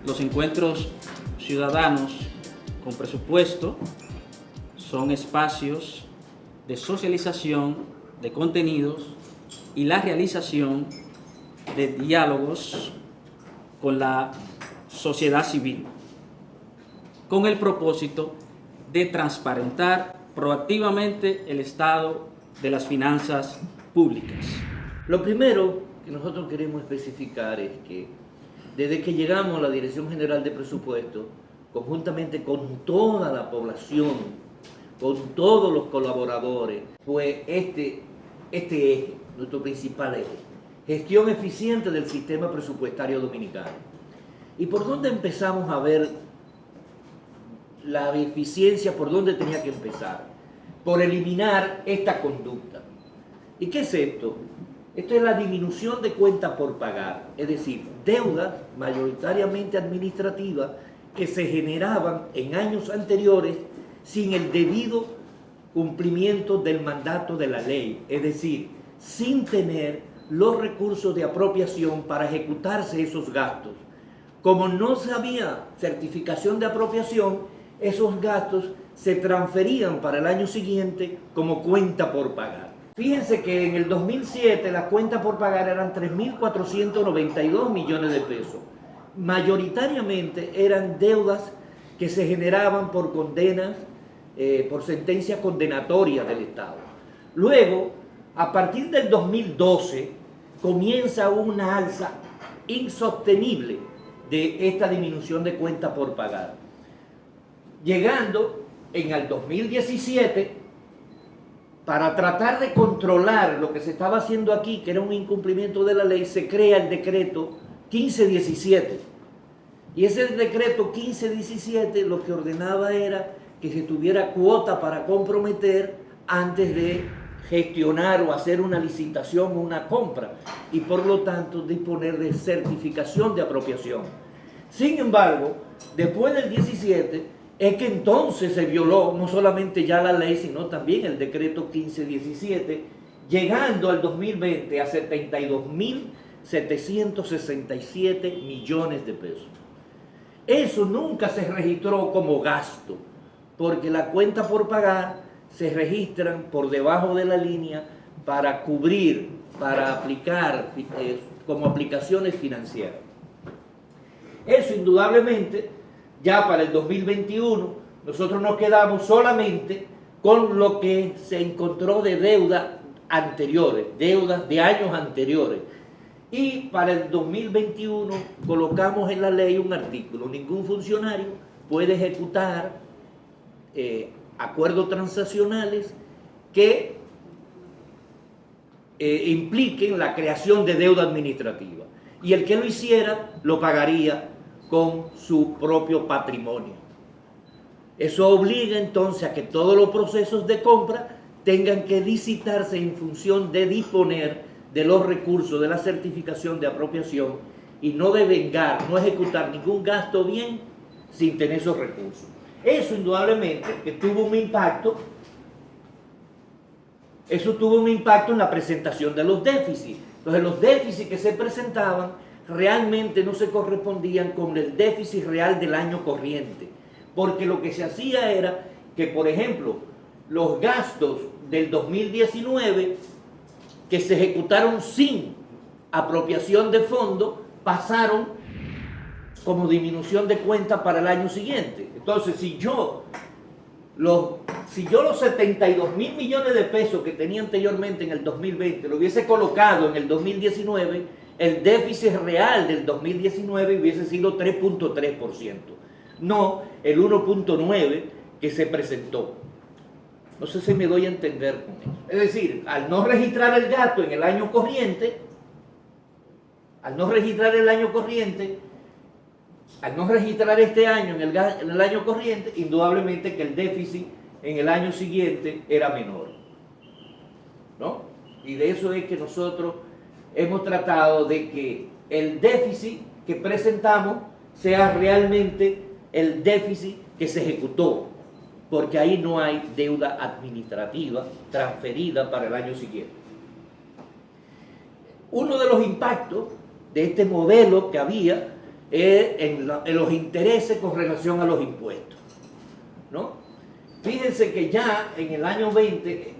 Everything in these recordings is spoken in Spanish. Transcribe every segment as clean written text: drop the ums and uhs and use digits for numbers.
Los encuentros ciudadanos con presupuesto son espacios de socialización de contenidos y la realización de diálogos con la sociedad civil, con el propósito de transparentar proactivamente el estado de las finanzas públicas. Lo primero que nosotros queremos especificar es que desde que llegamos a la Dirección General de Presupuesto, conjuntamente con toda la población, con todos los colaboradores, fue este eje, nuestro principal eje: gestión eficiente del sistema presupuestario dominicano. ¿Y por dónde empezamos a ver la eficiencia? ¿Por dónde tenía que empezar? Por eliminar esta conducta. ¿Y qué es esto? Esto es la disminución de cuentas por pagar, es decir, deudas mayoritariamente administrativas que se generaban en años anteriores sin el debido cumplimiento del mandato de la ley, es decir, sin tener los recursos de apropiación para ejecutarse esos gastos. Como no se había certificación de apropiación, esos gastos se transferían para el año siguiente como cuenta por pagar. Fíjense que en el 2007 las cuentas por pagar eran 3.492 millones de pesos. Mayoritariamente eran deudas que se generaban por condenas, por sentencias condenatorias del Estado. Luego, a partir del 2012, comienza una alza insostenible de esta disminución de cuentas por pagar. Llegando en el 2017, para tratar de controlar lo que se estaba haciendo aquí, que era un incumplimiento de la ley, se crea el decreto 1517. Y ese decreto 1517 lo que ordenaba era que se tuviera cuota para comprometer antes de gestionar o hacer una licitación o una compra, y por lo tanto disponer de certificación de apropiación. Sin embargo, después del 17 es que entonces se violó no solamente ya la ley, sino también el decreto 1517, llegando al 2020 a 72.767 millones de pesos. Eso nunca se registró como gasto, porque la cuenta por pagar se registran por debajo de la línea para cubrir, para aplicar como aplicaciones financieras. Eso indudablemente, ya para el 2021, nosotros nos quedamos solamente con lo que se encontró de deudas anteriores, deudas de años anteriores. Y para el 2021 colocamos en la ley un artículo: ningún funcionario puede ejecutar acuerdos transaccionales que impliquen la creación de deuda administrativa. Y el que lo hiciera lo pagaría con su propio patrimonio. Eso obliga entonces a que todos los procesos de compra tengan que licitarse en función de disponer de los recursos de la certificación de apropiación y no devengar, no ejecutar ningún gasto bien sin tener esos recursos. Eso indudablemente que tuvo un impacto, en la presentación de los déficits. Entonces los déficits que se presentaban realmente no se correspondían con el déficit real del año corriente, porque lo que se hacía era que, por ejemplo, los gastos del 2019 que se ejecutaron sin apropiación de fondos pasaron como disminución de cuenta para el año siguiente. Entonces, si yo los 72.000 millones de pesos que tenía anteriormente en el 2020 lo hubiese colocado en el 2019, el déficit real del 2019 hubiese sido 3.3%, no el 1.9% que se presentó. No sé si me doy a entender con eso. Es decir, al no registrar el gasto en el año corriente, al no registrar este año en el año corriente, indudablemente que el déficit en el año siguiente era menor, ¿no? Y de eso es que nosotros hemos tratado de que el déficit que presentamos sea realmente el déficit que se ejecutó, porque ahí no hay deuda administrativa transferida para el año siguiente. Uno de los impactos de este modelo que había en los intereses con relación a los impuestos, ¿no? Fíjense que ya en el año 20,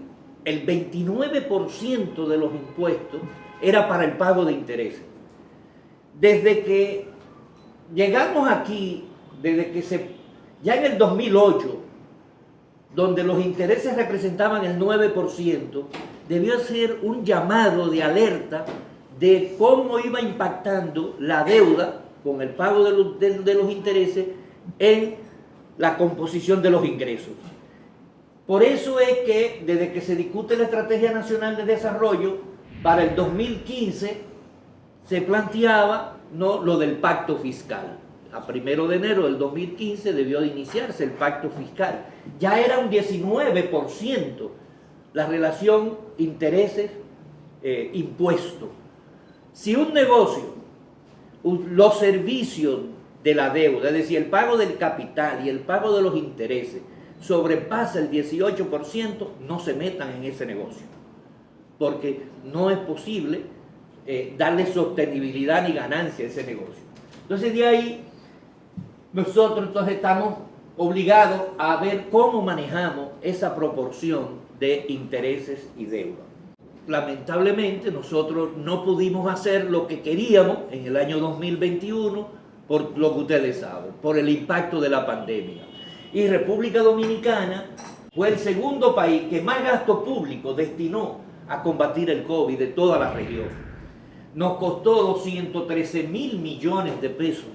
el 29% de los impuestos era para el pago de intereses. Desde que llegamos aquí, ya en el 2008, donde los intereses representaban el 9%, debió ser un llamado de alerta de cómo iba impactando la deuda con el pago de los intereses en la composición de los ingresos. Por eso es que desde que se discute la Estrategia Nacional de Desarrollo, para el 2015 se planteaba, ¿no?, lo del pacto fiscal. A 1 de enero del 2015 debió de iniciarse el pacto fiscal. Ya era un 19% la relación intereses-impuestos. Si un negocio, los servicios de la deuda, es decir, el pago del capital y el pago de los intereses, sobrepasa el 18%, no se metan en ese negocio, porque no es posible darle sostenibilidad ni ganancia a ese negocio. Entonces de ahí nosotros estamos obligados a ver cómo manejamos esa proporción de intereses y deuda. Lamentablemente nosotros no pudimos hacer lo que queríamos en el año 2021 por lo que ustedes saben, por el impacto de la pandemia. Y República Dominicana fue el segundo país que más gasto público destinó a combatir el COVID de toda la región. Nos costó 213.000 millones de pesos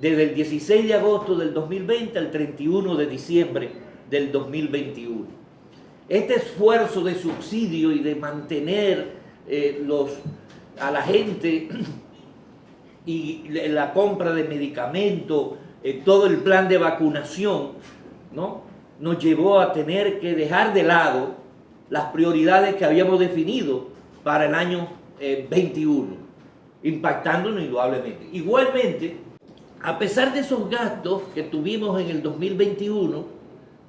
desde el 16 de agosto del 2020 al 31 de diciembre del 2021. Este esfuerzo de subsidio y de mantener a la gente y la compra de medicamentos, todo el plan de vacunación, ¿no?, nos llevó a tener que dejar de lado las prioridades que habíamos definido para el año 21, impactándonos indudablemente. Igualmente, a pesar de esos gastos que tuvimos en el 2021,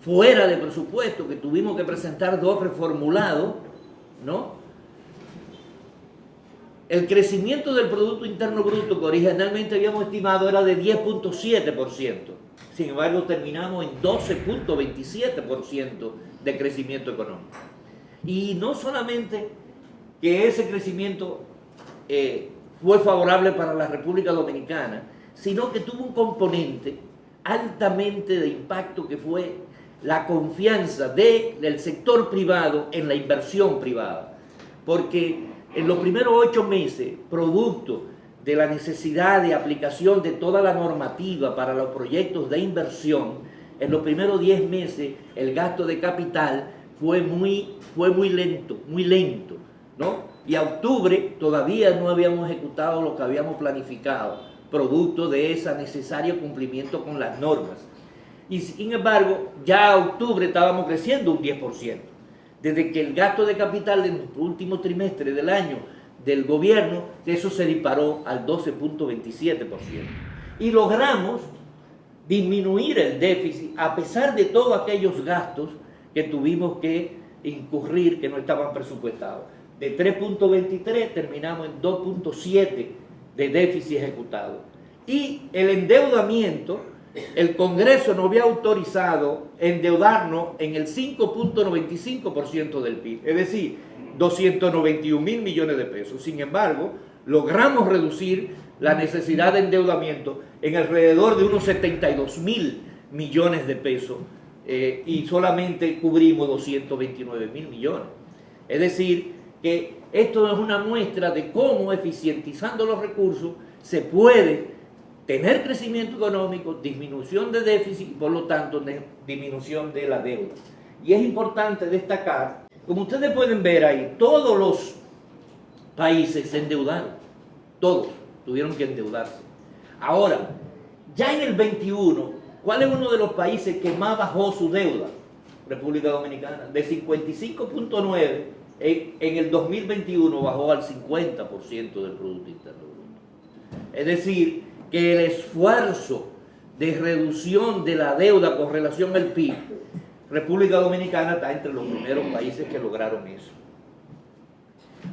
fuera de presupuesto, que tuvimos que presentar 2 reformulados, ¿no?, el crecimiento del Producto Interno Bruto que originalmente habíamos estimado era de 10.7%. Sin embargo, terminamos en 12.27% de crecimiento económico. Y no solamente que ese crecimiento fue favorable para la República Dominicana, sino que tuvo un componente altamente de impacto que fue la confianza del sector privado en la inversión privada. Porque en los primeros 8 meses, producto de la necesidad de aplicación de toda la normativa para los proyectos de inversión, en los primeros 10 meses el gasto de capital fue muy lento, ¿no? Y a octubre todavía no habíamos ejecutado lo que habíamos planificado, producto de ese necesario cumplimiento con las normas. Y sin embargo, ya a octubre estábamos creciendo un 10%. Desde que el gasto de capital en el último trimestre del año del gobierno, eso se disparó al 12.27%. Y logramos disminuir el déficit a pesar de todos aquellos gastos que tuvimos que incurrir, que no estaban presupuestados. De 3.23 terminamos en 2.7 de déficit ejecutado. Y el endeudamiento, el Congreso nos había autorizado endeudarnos en el 5.95% del PIB, es decir, 291.000 millones de pesos. Sin embargo, logramos reducir la necesidad de endeudamiento en alrededor de unos 72.000 millones de pesos y solamente cubrimos 229.000 millones. Es decir, que esto es una muestra de cómo, eficientizando los recursos, se puede tener crecimiento económico, disminución de déficit y por lo tanto disminución de la deuda. Y es importante destacar, como ustedes pueden ver ahí, todos los países se endeudaron, todos tuvieron que endeudarse. Ahora, ya en el 21, ¿cuál es uno de los países que más bajó su deuda? República Dominicana, de 55.9 en el 2021 bajó al 50% del Producto Interno Bruto. Es decir, que el esfuerzo de reducción de la deuda con relación al PIB, República Dominicana está entre los primeros países que lograron eso.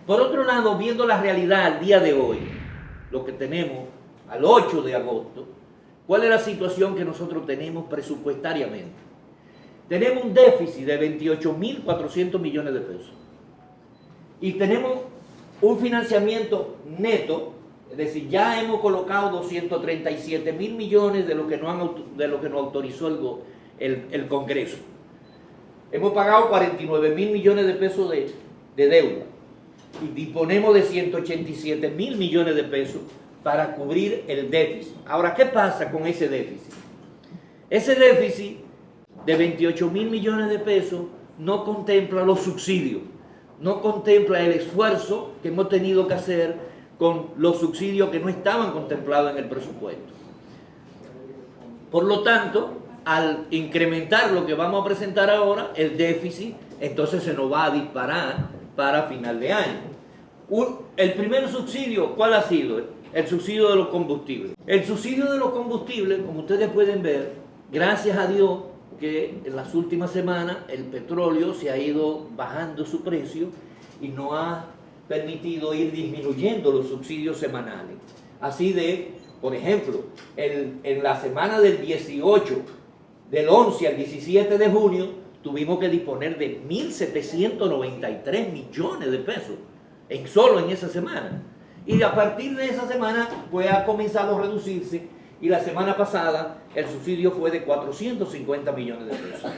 Por otro lado, viendo la realidad al día de hoy, lo que tenemos al 8 de agosto, ¿cuál es la situación que nosotros tenemos presupuestariamente? Tenemos un déficit de 28.400 millones de pesos. Y tenemos un financiamiento neto, es decir, ya hemos colocado 237.000 millones de lo que nos autorizó el Congreso. Hemos pagado 49.000 millones de pesos de deuda y disponemos de 187.000 millones de pesos para cubrir el déficit. Ahora, ¿qué pasa con ese déficit? Ese déficit de 28.000 millones de pesos no contempla los subsidios, no contempla el esfuerzo que hemos tenido que hacer con los subsidios que no estaban contemplados en el presupuesto. Por lo tanto, al incrementar lo que vamos a presentar ahora, el déficit entonces se nos va a disparar para final de año. El primer subsidio, ¿cuál ha sido? El subsidio de los combustibles. El subsidio de los combustibles, como ustedes pueden ver, gracias a Dios que en las últimas semanas el petróleo se ha ido bajando su precio y nos ha permitido ir disminuyendo los subsidios semanales. Así por ejemplo, en la semana del 18, del 11 al 17 de junio, tuvimos que disponer de 1.793 millones de pesos, solo en esa semana. Y a partir de esa semana, pues ha comenzado a reducirse, y la semana pasada el subsidio fue de 450 millones de pesos.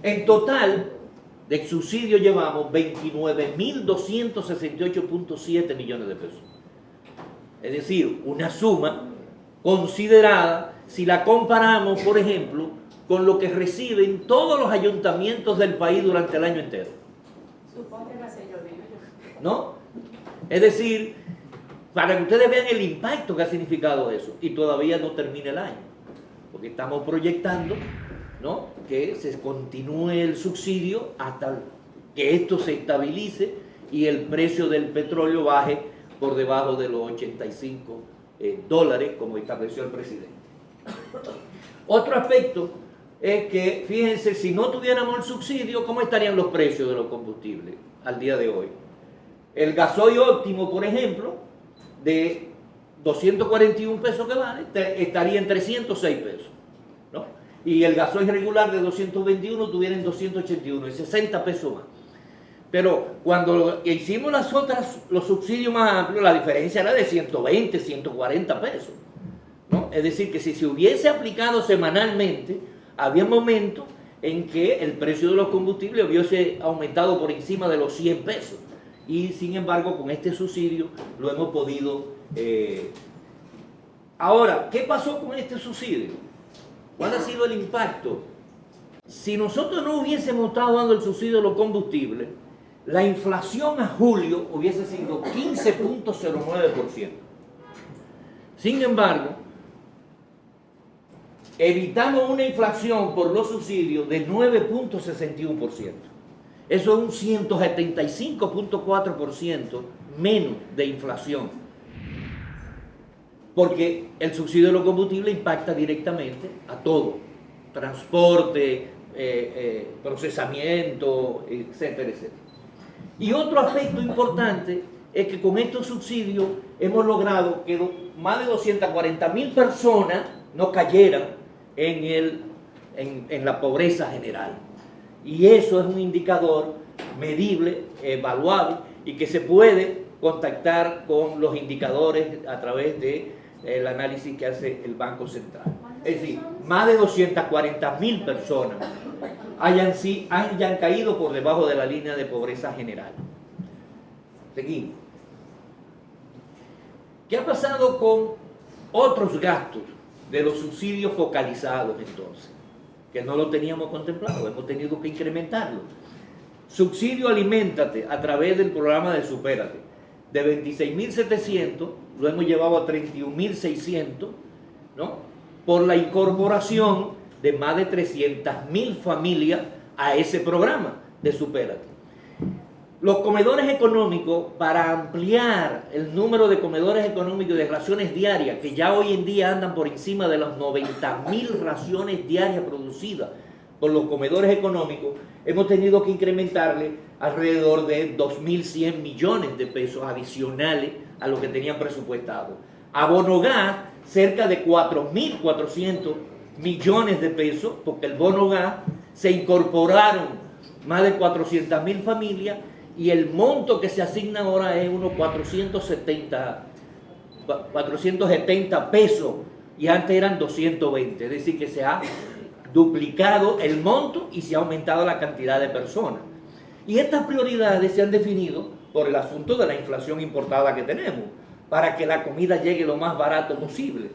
En total, de subsidio llevamos 29.268.7 millones de pesos. Es decir, una suma considerada si la comparamos, por ejemplo, con lo que reciben todos los ayuntamientos del país durante el año entero. Supongo que va a ser llovido. ¿No? Es decir, para que ustedes vean el impacto que ha significado eso, y todavía no termina el año, porque estamos proyectando, ¿no?, que se continúe el subsidio hasta que esto se estabilice y el precio del petróleo baje por debajo de los 85 dólares, como estableció el presidente. Otro aspecto es que, fíjense, si no tuviéramos el subsidio, ¿cómo estarían los precios de los combustibles al día de hoy? El gasoil óptimo, por ejemplo, de 241 pesos que vale, estaría en 306 pesos, ¿no? Y el gasoil regular de 221 estuviera en 281, y 60 pesos más. Pero cuando hicimos los subsidios más amplios, la diferencia era de 120, 140 pesos, ¿no? Es decir, que si se hubiese aplicado semanalmente, había momentos en que el precio de los combustibles hubiese aumentado por encima de los 100 pesos. Y sin embargo, con este subsidio lo hemos podido... Ahora, ¿qué pasó con este subsidio? ¿Cuál ha sido el impacto? Si nosotros no hubiésemos estado dando el subsidio de los combustibles, la inflación a julio hubiese sido 15.09%. Sin embargo, evitamos una inflación por los subsidios de 9.61%. Eso es un 175.4% menos de inflación. Porque el subsidio de los combustibles impacta directamente a todo. Transporte, procesamiento, etcétera, etcétera. Y otro aspecto importante es que con estos subsidios hemos logrado que más de 240.000 personas no cayeran en la pobreza general. Y eso es un indicador medible, evaluable, y que se puede contactar con los indicadores a través del análisis que hace el Banco Central. Es decir, más de 240.000 personas hayan caído por debajo de la línea de pobreza general. Seguimos. ¿Qué ha pasado con otros gastos de los subsidios focalizados entonces? Que no lo teníamos contemplado, hemos tenido que incrementarlo. Subsidio Aliméntate a través del programa de Supérate. De 26.700 lo hemos llevado a 31.600, ¿no?, por la incorporación de más de 300.000 familias a ese programa de Supérate. Los comedores económicos, para ampliar el número de comedores económicos y de raciones diarias, que ya hoy en día andan por encima de las 90.000 raciones diarias producidas por los comedores económicos, hemos tenido que incrementarle alrededor de 2.100 millones de pesos adicionales a lo que tenían presupuestado. A Bonogas, cerca de 4.400 millones de pesos, porque el bono gas se incorporaron más de 400.000 familias y el monto que se asigna ahora es unos 470 pesos y antes eran 220, es decir que se ha duplicado el monto y se ha aumentado la cantidad de personas. Y estas prioridades se han definido por el asunto de la inflación importada que tenemos, para que la comida llegue lo más barato posible,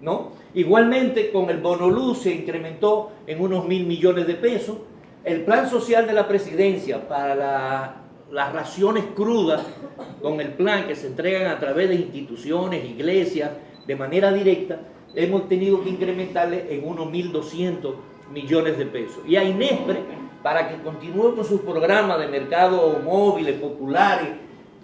¿no? Igualmente, con el bono luz se incrementó en unos 1.000 millones de pesos. El plan social de la presidencia para las raciones crudas, con el plan que se entregan a través de instituciones, iglesias, de manera directa, hemos tenido que incrementarle en unos 1.200 millones de pesos. Y a INESPRE, para que continúe con sus programas de mercado móviles, populares,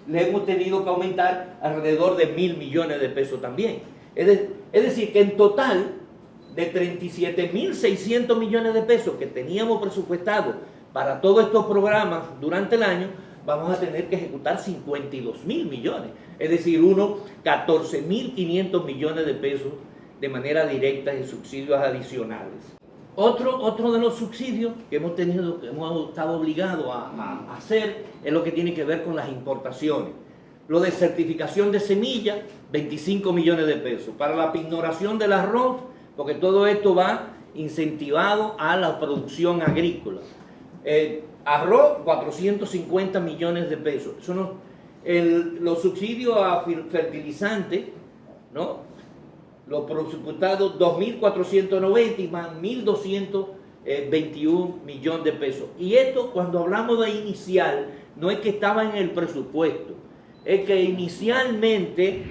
le hemos tenido que aumentar alrededor de 1.000 millones de pesos también. Es decir, que en total, de 37.600 millones de pesos que teníamos presupuestado para todos estos programas durante el año, vamos a tener que ejecutar 52.000 millones. Es decir, unos 14.500 millones de pesos de manera directa en subsidios adicionales. Otro de los subsidios que hemos estado obligados a hacer es lo que tiene que ver con las importaciones. Lo de certificación de semillas, 25 millones de pesos. Para la pignoración del arroz, porque todo esto va incentivado a la producción agrícola. Arroz, 450 millones de pesos. Son los subsidios a fertilizantes, ¿no? Los presupuestados 2.490 y más 1.221 millones de pesos. Y esto, cuando hablamos de inicial, no es que estaba en el presupuesto, es que inicialmente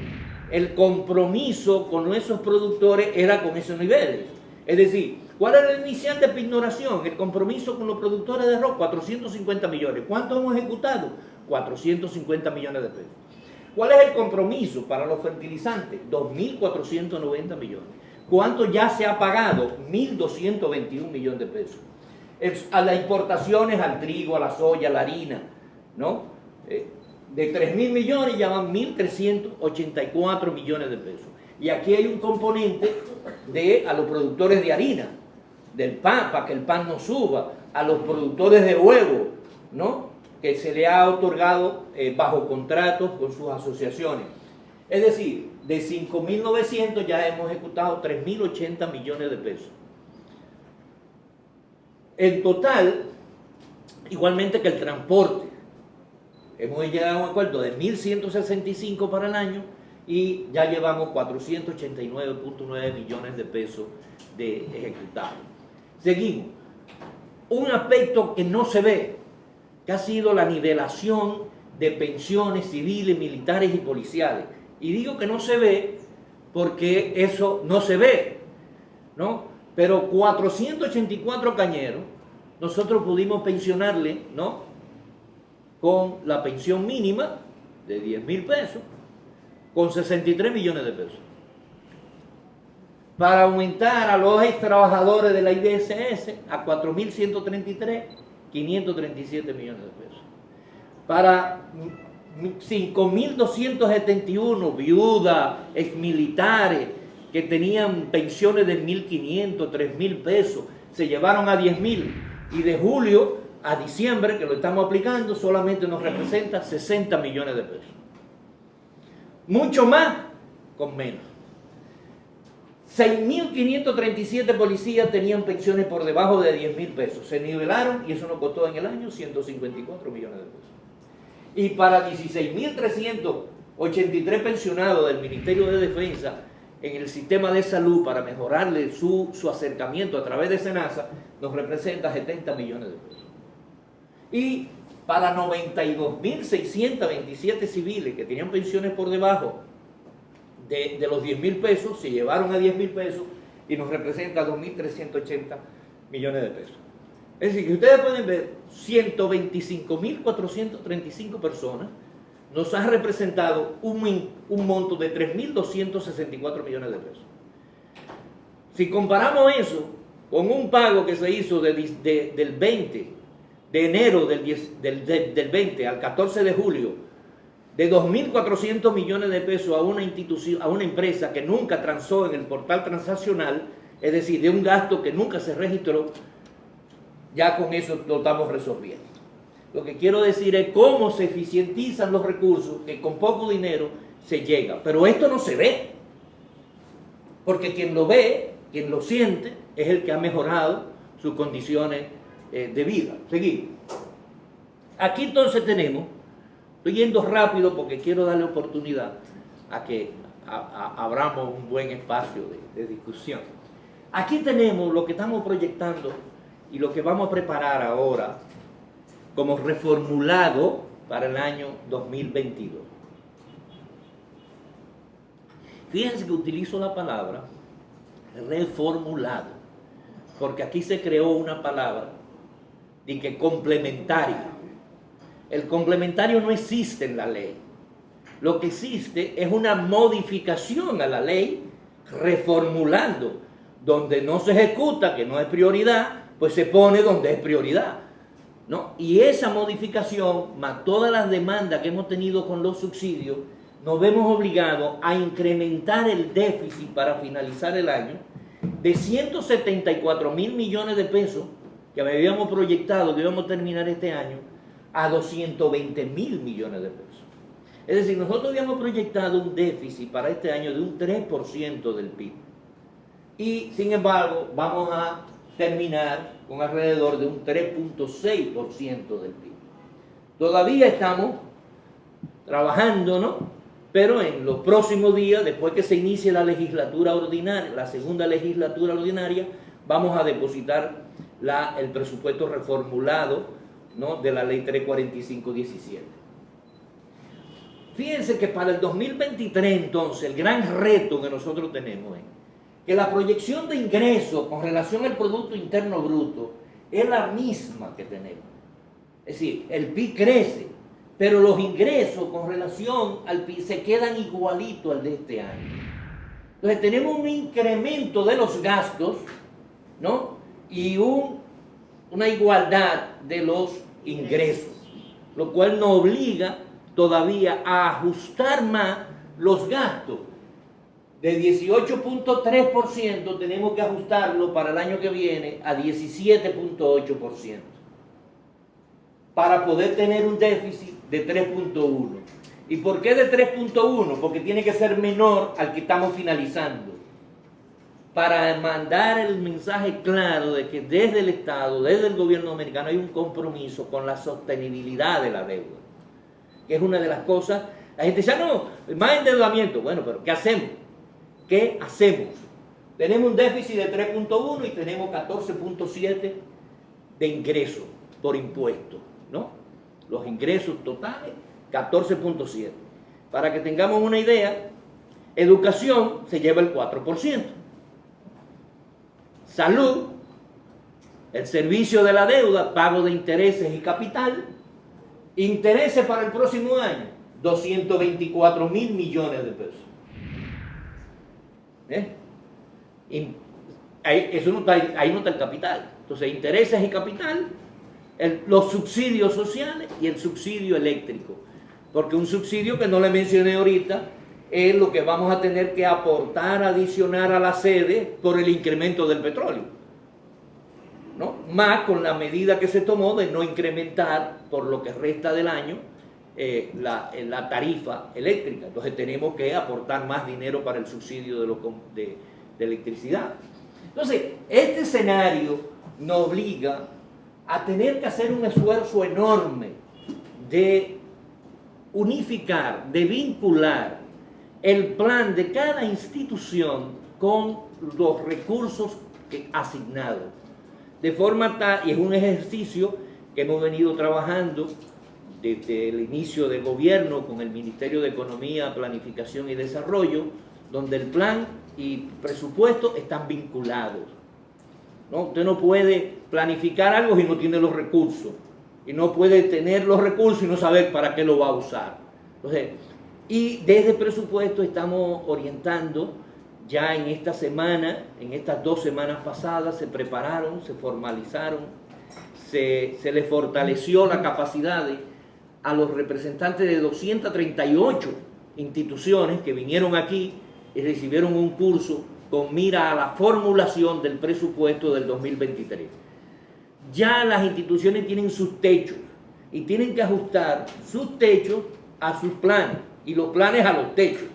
el compromiso con esos productores era con esos niveles. Es decir, ¿cuál era el inicial de pignoración? El compromiso con los productores de arroz, 450 millones. ¿Cuánto hemos ejecutado? 450 millones de pesos. ¿Cuál es el compromiso para los fertilizantes? 2.490 millones. ¿Cuánto ya se ha pagado? 1.221 millones de pesos. A las importaciones, al trigo, a la soya, a la harina, ¿no? De 3.000 millones ya van 1.384 millones de pesos. Y aquí hay un componente a los productores de harina, del pan, para que el pan no suba, a los productores de huevo, ¿no? Que se le ha otorgado bajo contratos con sus asociaciones. Es decir, de 5.900 ya hemos ejecutado 3.080 millones de pesos. En total, igualmente que el transporte, hemos llegado a un acuerdo de 1.165 para el año y ya llevamos 489.9 millones de pesos de ejecutados. Seguimos. Un aspecto que no se ve, que ha sido la nivelación de pensiones civiles, militares y policiales. Y digo que no se ve porque eso no se ve, ¿no? Pero 484 cañeros, nosotros pudimos pensionarle, ¿no? Con la pensión mínima de 10.000 pesos, con 63 millones de pesos. Para aumentar a los ex trabajadores de la IDSS a 4.133, 537 millones de pesos. Para 5.271 viudas, exmilitares, que tenían pensiones de 1.500, 3.000 pesos, se llevaron a 10.000. Y de julio a diciembre, que lo estamos aplicando, solamente nos representa 60 millones de pesos. Mucho más con menos. 6.537 policías tenían pensiones por debajo de 10.000 pesos. Se nivelaron y eso nos costó en el año 154 millones de pesos. Y para 16.383 pensionados del Ministerio de Defensa en el sistema de salud, para mejorarle su acercamiento a través de SENASA, nos representa 70 millones de pesos. Y para 92.627 civiles que tenían pensiones por debajo de los 10.000 pesos, se llevaron a 10.000 pesos y nos representa 2.380 millones de pesos. Es decir, que ustedes pueden ver, 125.435 personas nos han representado un monto de 3.264 millones de pesos. Si comparamos eso con un pago que se hizo del 20 de enero del 20 al 14 de julio de 2.400 millones de pesos a una institución, a una empresa que nunca transó en el portal transaccional, es decir, de un gasto que nunca se registró, ya con eso lo estamos resolviendo. Lo que quiero decir es cómo se eficientizan los recursos, que con poco dinero se llega. Pero esto no se ve, porque quien lo ve, quien lo siente, es el que ha mejorado sus condiciones de vida. Seguimos. Aquí entonces tenemos, estoy yendo rápido porque quiero darle oportunidad a que abramos un buen espacio de discusión. Aquí tenemos lo que estamos proyectando y lo que vamos a preparar ahora como reformulado para el año 2022. Fíjense que utilizo la palabra reformulado, porque aquí se creó una palabra de que complementario. El complementario no existe en la ley. Lo que existe es una modificación a la ley, reformulando. Donde no se ejecuta, que no es prioridad, pues se pone donde es prioridad, ¿no? Y esa modificación, más todas las demandas que hemos tenido con los subsidios, nos vemos obligados a incrementar el déficit para finalizar el año de 174.000 millones de pesos que habíamos proyectado que íbamos a terminar este año a 220.000 millones de pesos. Es decir, nosotros habíamos proyectado un déficit para este año de un 3% del PIB. Y sin embargo, vamos a terminar con alrededor de un 3.6% del PIB. Todavía estamos trabajando, ¿no? Pero en los próximos días, después que se inicie la legislatura ordinaria, la segunda legislatura ordinaria, vamos a depositar el presupuesto reformulado, ¿no?, de la ley 345/17. Fíjense que para el 2023, entonces, el gran reto que nosotros tenemos es que la proyección de ingresos con relación al Producto Interno Bruto es la misma que tenemos. Es decir, el PIB crece, pero los ingresos con relación al PIB se quedan igualitos al de este año. Entonces tenemos un incremento de los gastos, ¿no?, y una igualdad de los ingresos, lo cual nos obliga todavía a ajustar más los gastos. De 18.3% tenemos que ajustarlo para el año que viene a 17.8%, para poder tener un déficit de 3.1. ¿Y por qué de 3.1? Porque tiene que ser menor al que estamos finalizando, para mandar el mensaje claro de que desde el Estado, desde el gobierno americano, hay un compromiso con la sostenibilidad de la deuda, que es una de las cosas. La gente dice, no, más endeudamiento. Bueno, pero ¿qué hacemos? ¿Qué hacemos? Tenemos un déficit de 3.1 y tenemos 14.7 de ingresos por impuestos, ¿no? Los ingresos totales, 14.7. Para que tengamos una idea, educación se lleva el 4%. Salud, el servicio de la deuda, pago de intereses y capital, intereses para el próximo año, 224.000 millones de pesos. Ahí no está el capital. Entonces, intereses y capital, los subsidios sociales y el subsidio eléctrico. Porque un subsidio que no le mencioné ahorita es lo que vamos a tener que aportar adicional a la sede por el incremento del petróleo, ¿no? Más con la medida que se tomó de no incrementar por lo que resta del año la tarifa eléctrica. Entonces tenemos que aportar más dinero para el subsidio de electricidad. Entonces, este escenario nos obliga a tener que hacer un esfuerzo enorme de unificar, de vincular el plan de cada institución con los recursos asignados. De forma tal, y es un ejercicio que hemos venido trabajando desde el inicio del gobierno con el Ministerio de Economía, Planificación y Desarrollo, donde el plan y presupuesto están vinculados, ¿no? Usted no puede planificar algo si no tiene los recursos, y no puede tener los recursos y no saber para qué lo va a usar. Entonces, y desde el presupuesto estamos orientando ya en esta semana, en estas 2 semanas pasadas, se prepararon, se formalizaron, se les fortaleció la capacidad a los representantes de 238 instituciones que vinieron aquí y recibieron un curso con mira a la formulación del presupuesto del 2023. Ya las instituciones tienen sus techos y tienen que ajustar sus techos a sus planes y los planes a los techos.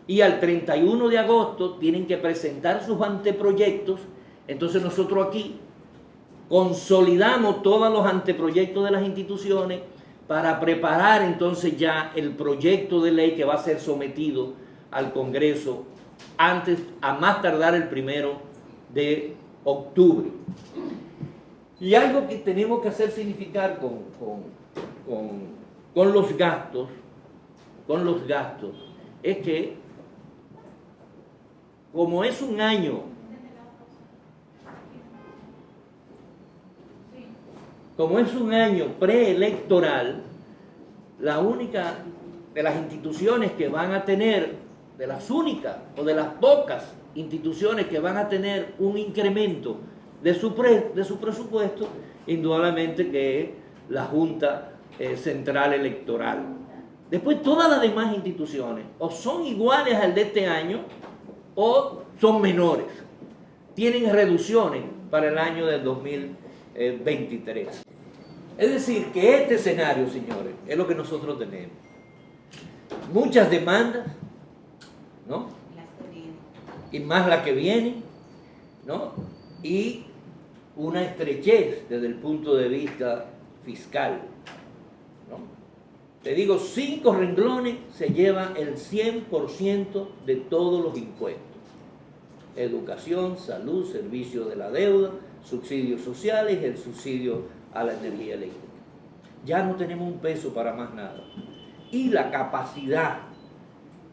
Y al 31 de agosto tienen que presentar sus anteproyectos. Entonces nosotros aquí consolidamos todos los anteproyectos de las instituciones para preparar entonces ya el proyecto de ley que va a ser sometido al Congreso antes, a más tardar el 1 de octubre. Y algo que tenemos que hacer significar con los gastos, es que como es un año preelectoral, la única de las instituciones que van a tener, de las únicas o de las pocas instituciones que van a tener un incremento de su presupuesto, indudablemente que es la Junta Central Electoral. Después todas las demás instituciones o son iguales al de este año o son menores, tienen reducciones para el año del 2023. Es decir, que este escenario, señores, es lo que nosotros tenemos. Muchas demandas, ¿no? Y más la que viene, ¿no? Y una estrechez desde el punto de vista fiscal, ¿no? Te digo, 5 renglones se llevan el 100% de todos los impuestos. Educación, salud, servicio de la deuda, subsidios sociales, el subsidio a la energía eléctrica. Ya no tenemos un peso para más nada. Y la capacidad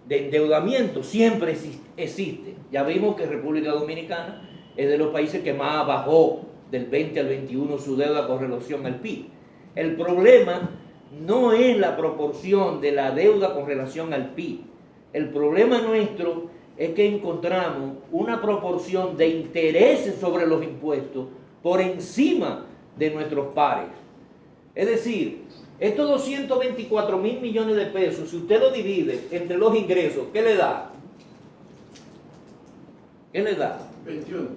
de endeudamiento siempre existe. Ya vimos que República Dominicana es de los países que más bajó del 20 al 21 su deuda con relación al PIB. El problema no es la proporción de la deuda con relación al PIB. El problema nuestro es que encontramos una proporción de intereses sobre los impuestos por encima de nuestros pares. Es decir, estos 224.000 millones de pesos, si usted lo divide entre los ingresos, ¿qué le da? ¿Qué le da? 21.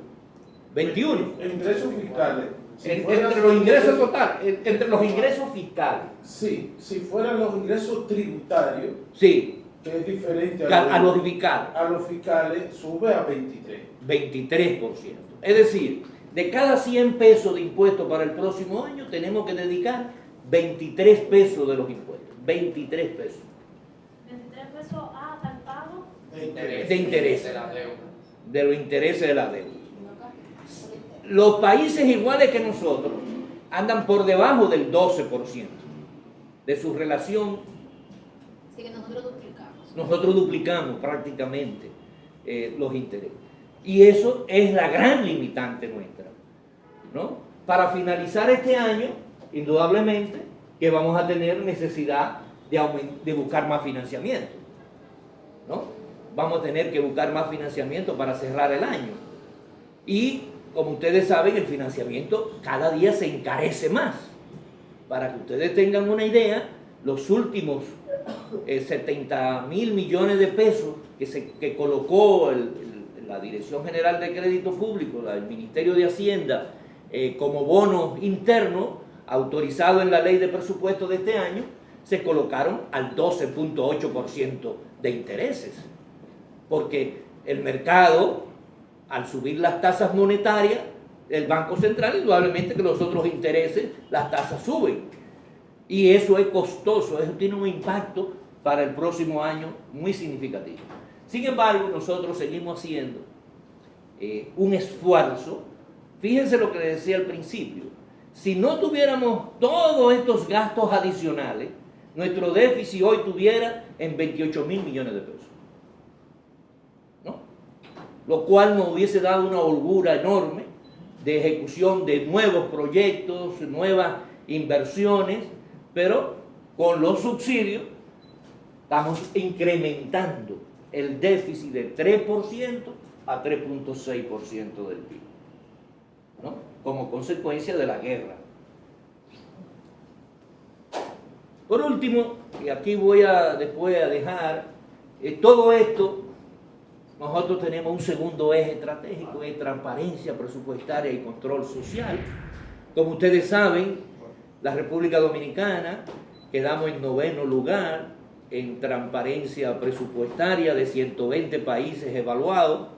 21. Ingresos fiscales. Entre los ingresos totales, entre los ingresos fiscales. Sí, si fueran los ingresos tributarios, sí, que es diferente a los fiscales. A los fiscales sube a 23. 23%. Es decir, de cada 100 pesos de impuestos para el próximo año, tenemos que dedicar 23 pesos de los impuestos. 23 pesos. 23 pesos al pago De interés. De los intereses de la deuda. Los países iguales que nosotros andan por debajo del 12% de su relación. Así que nosotros duplicamos. Nosotros duplicamos prácticamente los intereses. Y eso es la gran limitante nuestra, ¿no? Para finalizar este año, indudablemente que vamos a tener necesidad de buscar más financiamiento, ¿no? Vamos a tener que buscar más financiamiento para cerrar el año. Y como ustedes saben, el financiamiento cada día se encarece más. Para que ustedes tengan una idea, los últimos 70.000 millones de pesos que colocó la Dirección General de Crédito Público, el Ministerio de Hacienda, como bonos internos, autorizados en la ley de presupuesto de este año, se colocaron al 12.8% de intereses. Porque el mercado, al subir las tasas monetarias, el Banco Central, indudablemente que los otros intereses, las tasas suben. Y eso es costoso, eso tiene un impacto para el próximo año muy significativo. Sin embargo, nosotros seguimos haciendo un esfuerzo. Fíjense lo que les decía al principio. Si no tuviéramos todos estos gastos adicionales, nuestro déficit hoy tuviera en 28.000 millones de pesos. ¿No? Lo cual nos hubiese dado una holgura enorme de ejecución de nuevos proyectos, nuevas inversiones, pero con los subsidios estamos incrementando el déficit de 3% a 3.6% del PIB, ¿no? Como consecuencia de la guerra. Por último, y aquí voy a después a dejar todo esto, nosotros tenemos un segundo eje estratégico, es transparencia presupuestaria y control social. Como ustedes saben, la República Dominicana quedamos en 9º lugar en transparencia presupuestaria de 120 países evaluados,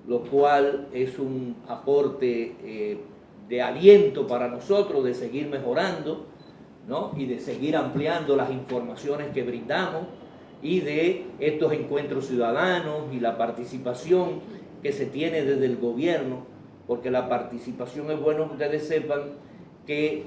lo cual es un aporte de aliento para nosotros de seguir mejorando, ¿no? Y de seguir ampliando las informaciones que brindamos y de estos encuentros ciudadanos y la participación que se tiene desde el gobierno, porque la participación es bueno que ustedes sepan que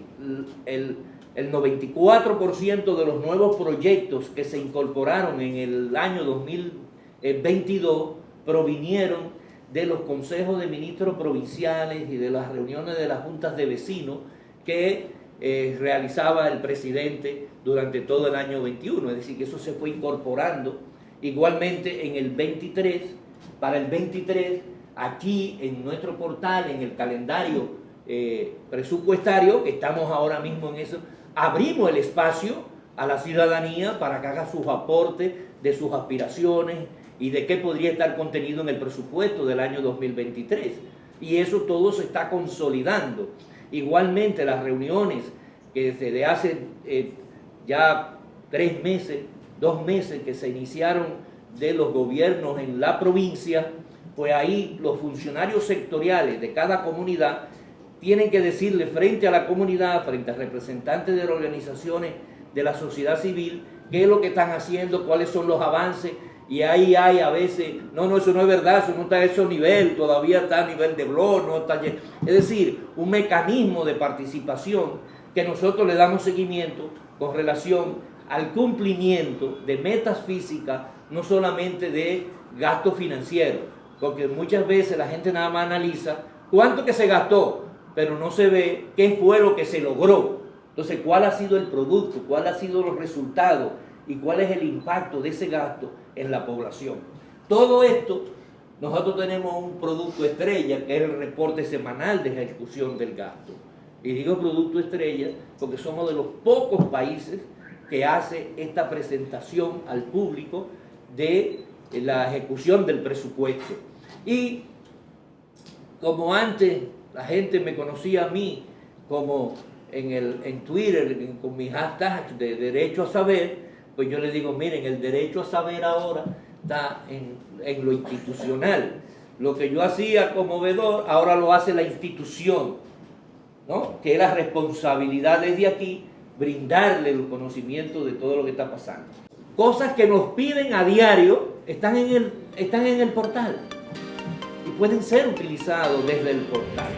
el 94% de los nuevos proyectos que se incorporaron en el año 2022 provinieron de los consejos de ministros provinciales y de las reuniones de las juntas de vecinos que realizaba el presidente durante todo el año 21, es decir, que eso se fue incorporando. Igualmente en el 23, para el 23, aquí en nuestro portal, en el calendario presupuestario, que estamos ahora mismo en eso, abrimos el espacio a la ciudadanía para que haga sus aportes de sus aspiraciones y de qué podría estar contenido en el presupuesto del año 2023. Y eso todo se está consolidando. Igualmente las reuniones que desde hace ya 3 meses, 2 meses que se iniciaron de los gobiernos en la provincia, pues ahí los funcionarios sectoriales de cada comunidad tienen que decirle frente a la comunidad, frente a representantes de las organizaciones de la sociedad civil, qué es lo que están haciendo, cuáles son los avances. Y ahí hay a veces, no, eso no es verdad, eso no está a ese nivel, todavía está a nivel de blog, no está. Es decir, un mecanismo de participación que nosotros le damos seguimiento con relación al cumplimiento de metas físicas, no solamente de gasto financiero, porque muchas veces la gente nada más analiza cuánto que se gastó, pero no se ve qué fue lo que se logró. Entonces, cuál ha sido el producto, cuál ha sido los resultados y cuál es el impacto de ese gasto en la población. Todo esto, nosotros tenemos un producto estrella, que es el reporte semanal de ejecución del gasto. Y digo producto estrella porque somos de los pocos países que hace esta presentación al público de la ejecución del presupuesto. Y como antes la gente me conocía a mí como en Twitter, con mi hashtag de derecho a saber, pues yo les digo, miren, el derecho a saber ahora está en lo institucional. Lo que yo hacía como vedor, ahora lo hace la institución, ¿no? Que es la responsabilidad desde aquí, brindarle el conocimiento de todo lo que está pasando. Cosas que nos piden a diario están en el portal y pueden ser utilizados desde el portal.